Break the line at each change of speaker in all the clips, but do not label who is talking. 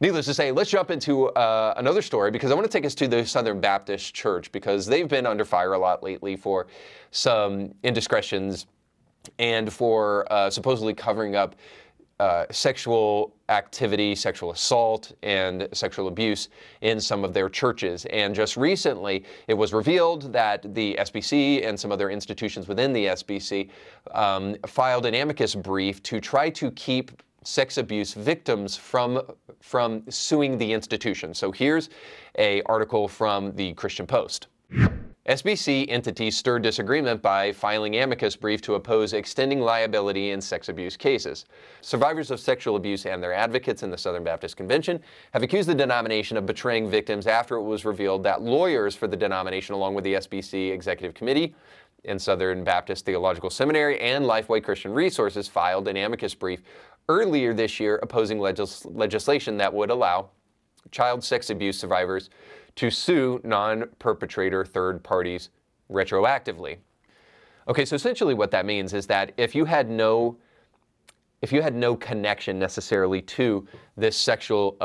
Needless to say, let's jump into another story, because I want to take us to the Southern Baptist Church, because they've been under fire a lot lately for some indiscretions and for supposedly covering up sexual activity, sexual assault, and sexual abuse in some of their churches. And just recently, it was revealed that the SBC and some other institutions within the SBC filed an amicus brief to try to keep sex abuse victims from suing the institution. So here's an article from the Christian Post. SBC entities stirred disagreement by filing amicus brief to oppose extending liability in sex abuse cases. Survivors of sexual abuse and their advocates in the Southern Baptist Convention have accused the denomination of betraying victims after it was revealed that lawyers for the denomination, along with the SBC Executive Committee and Southern Baptist Theological Seminary and Lifeway Christian Resources, filed an amicus brief earlier this year opposing legislation that would allow child sex abuse survivors to sue non-perpetrator third parties retroactively. Okay, so essentially what that means is that if you had no connection necessarily to this sexual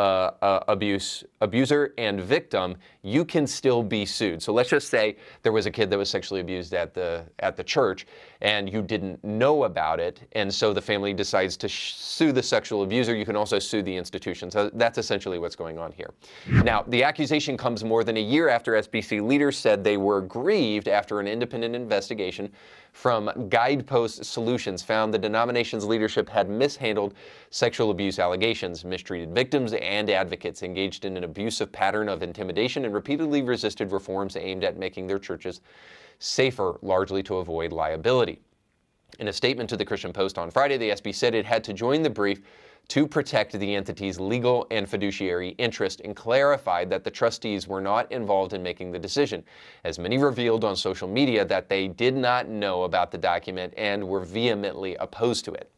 abuser and victim, you can still be sued. So let's just say there was a kid that was sexually abused at the church, and you didn't know about it, and so the family decides to sue the sexual abuser. You can also sue the institution. So that's essentially what's going on here. Now, the accusation comes more than a year after SBC leaders said they were grieved after an independent investigation from Guidepost Solutions found the denomination's leadership had mishandled sexual abuse allegations, mistreated victims and advocates, engaged in an abusive pattern of intimidation, and repeatedly resisted reforms aimed at making their churches safer, largely to avoid liability. In a statement to the Christian Post on Friday, the SB said it had to join the brief to protect the entity's legal and fiduciary interest, and clarified that the trustees were not involved in making the decision, as many revealed on social media that they did not know about the document and were vehemently opposed to it.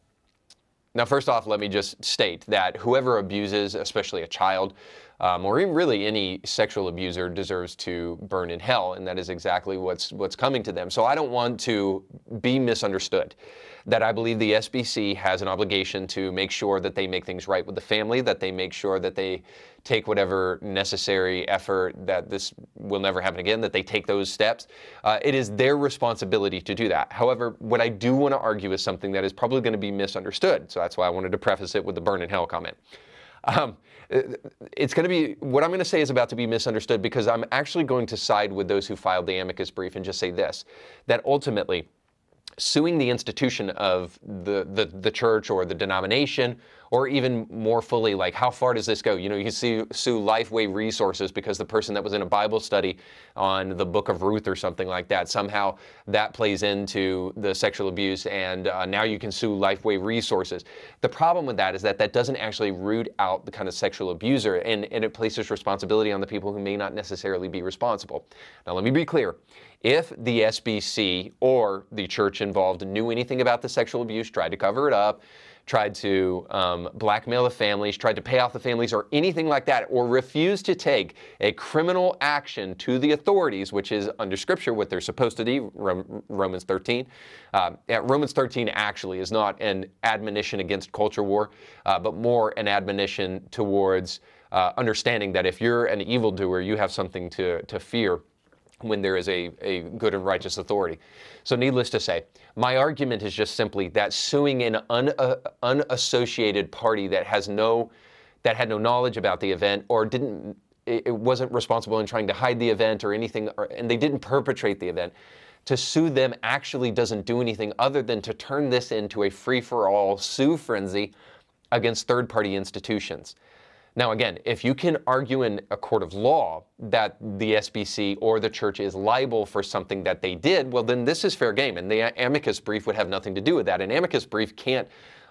Now, first off, let me just state that whoever abuses, especially a child, or even really any sexual abuser, deserves to burn in hell, and that is exactly what's coming to them. So I don't want to be misunderstood, that I believe the SBC has an obligation to make sure that they make things right with the family, that they make sure that they take whatever necessary effort, that this will never happen again, that they take those steps. It is their responsibility to do that. However, what I do want to argue is something that is probably going to be misunderstood. So that's why I wanted to preface it with the burn in hell comment. It's going to be, what I'm going to say is about to be misunderstood, because I'm actually going to side with those who filed the amicus brief and just say this, that ultimately suing the institution of the church or the denomination, or even more fully, like, how far does this go? You know, you can sue Lifeway Resources because the person that was in a Bible study on the book of Ruth or something like that, somehow that plays into the sexual abuse, and now you can sue Lifeway Resources. The problem with that is that that doesn't actually root out the kind of sexual abuser, and it places responsibility on the people who may not necessarily be responsible. Now, let me be clear. If the SBC or the church involved knew anything about the sexual abuse, tried to cover it up, tried to blackmail the families, tried to pay off the families, or anything like that, or refused to take a criminal action to the authorities, which is under Scripture what they're supposed to do, Romans 13. Romans 13 actually is not an admonition against culture war, but more an admonition towards understanding that if you're an evildoer, you have something to fear when there is a good and righteous authority. So needless to say, my argument is just simply that suing an unassociated party that had no knowledge about the event, or it wasn't responsible in trying to hide the event or anything, and they didn't perpetrate the event, to sue them actually doesn't do anything other than to turn this into a free-for-all sue frenzy against third-party institutions. Now, again, if you can argue in a court of law that the SBC or the church is liable for something that they did, well, then this is fair game, and the amicus brief would have nothing to do with that. An amicus brief can't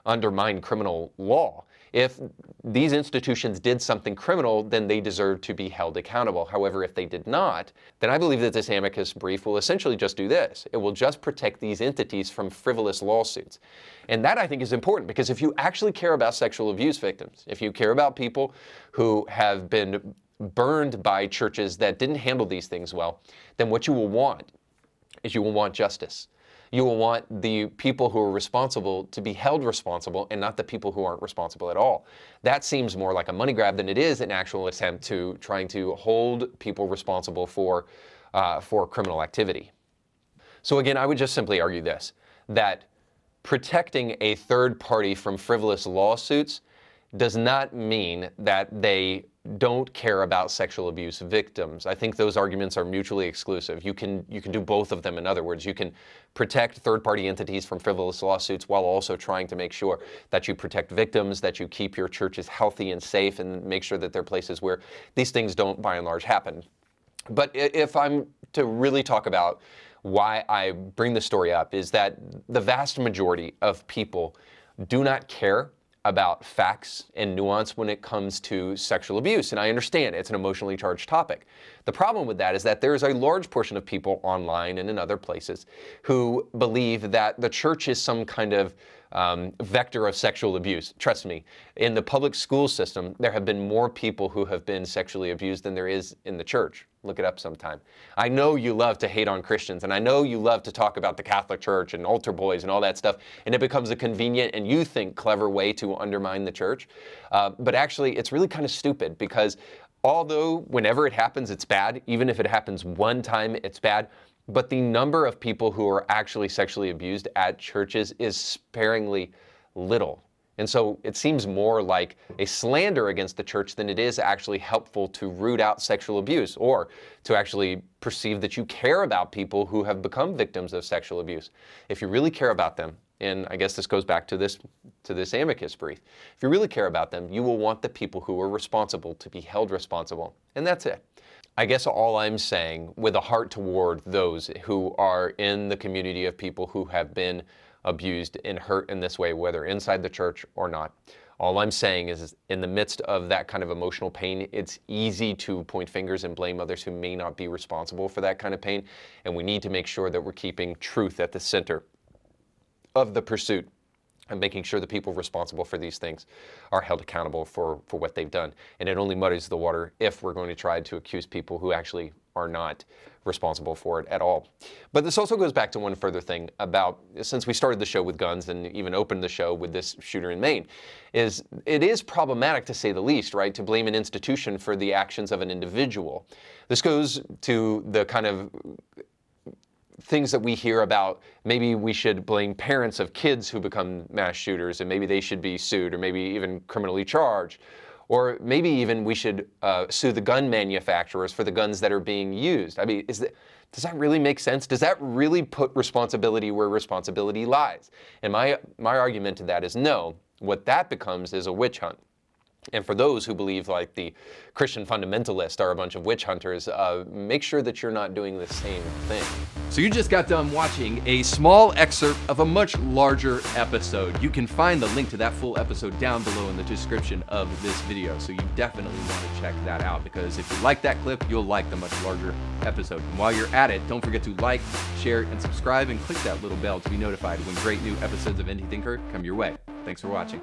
undermine criminal law. If these institutions did something criminal, then they deserve to be held accountable. However, if they did not, then I believe that this amicus brief will essentially just do this. It will just protect these entities from frivolous lawsuits. And that, I think, is important, because if you actually care about sexual abuse victims, if you care about people who have been burned by churches that didn't handle these things well, then what you will want is you will want justice. You will want the people who are responsible to be held responsible and not the people who aren't responsible at all. That seems more like a money grab than it is an actual attempt to trying to hold people responsible for criminal activity. So again, I would just simply argue this, that protecting a third party from frivolous lawsuits does not mean that they don't care about sexual abuse victims. I think those arguments are mutually exclusive. You can do both of them. In other words, you can protect third-party entities from frivolous lawsuits while also trying to make sure that you protect victims, that you keep your churches healthy and safe, and make sure that they're places where these things don't, by and large, happen. But if I'm to really talk about why I bring this story up, is that the vast majority of people do not care about facts and nuance when it comes to sexual abuse. And I understand it's an emotionally charged topic. The problem with that is that there is a large portion of people online and in other places who believe that the church is some kind of vector of sexual abuse. Trust me, in the public school system, there have been more people who have been sexually abused than there is in the church. Look it up sometime. I know you love to hate on Christians, and I know you love to talk about the Catholic Church and altar boys and all that stuff, and it becomes a convenient and you think clever way to undermine the church. But actually, it's really kind of stupid, because although whenever it happens, it's bad, even if it happens one time, it's bad, but the number of people who are actually sexually abused at churches is sparingly little. And so it seems more like a slander against the church than it is actually helpful to root out sexual abuse, or to actually perceive that you care about people who have become victims of sexual abuse. If you really care about them, and I guess this goes back to this amicus brief, if you really care about them, you will want the people who are responsible to be held responsible. And that's it. I guess all I'm saying, with a heart toward those who are in the community of people who have been abused and hurt in this way, whether inside the church or not, all I'm saying is, in the midst of that kind of emotional pain, it's easy to point fingers and blame others who may not be responsible for that kind of pain. And we need to make sure that we're keeping truth at the center of the pursuit, and making sure the people responsible for these things are held accountable for what they've done. And it only muddies the water if we're going to try to accuse people who actually are not responsible for it at all. But this also goes back to one further thing about, since we started the show with guns and even opened the show with this shooter in Maine, is it is problematic, to say the least, right, to blame an institution for the actions of an individual. This goes to the kind of things that we hear about, maybe we should blame parents of kids who become mass shooters, and maybe they should be sued, or maybe even criminally charged. Or maybe even we should sue the gun manufacturers for the guns that are being used. I mean, does that really make sense? Does that really put responsibility where responsibility lies? And my argument to that is no. What that becomes is a witch hunt. And for those who believe like the Christian fundamentalists are a bunch of witch hunters, make sure that you're not doing the same thing.
So you just got done watching a small excerpt of a much larger episode. You can find the link to that full episode down below in the description of this video. So you definitely want to check that out, because if you like that clip, you'll like the much larger episode. And while you're at it, don't forget to like, share, and subscribe, and click that little bell to be notified when great new episodes of Indie Thinker come your way. Thanks for watching.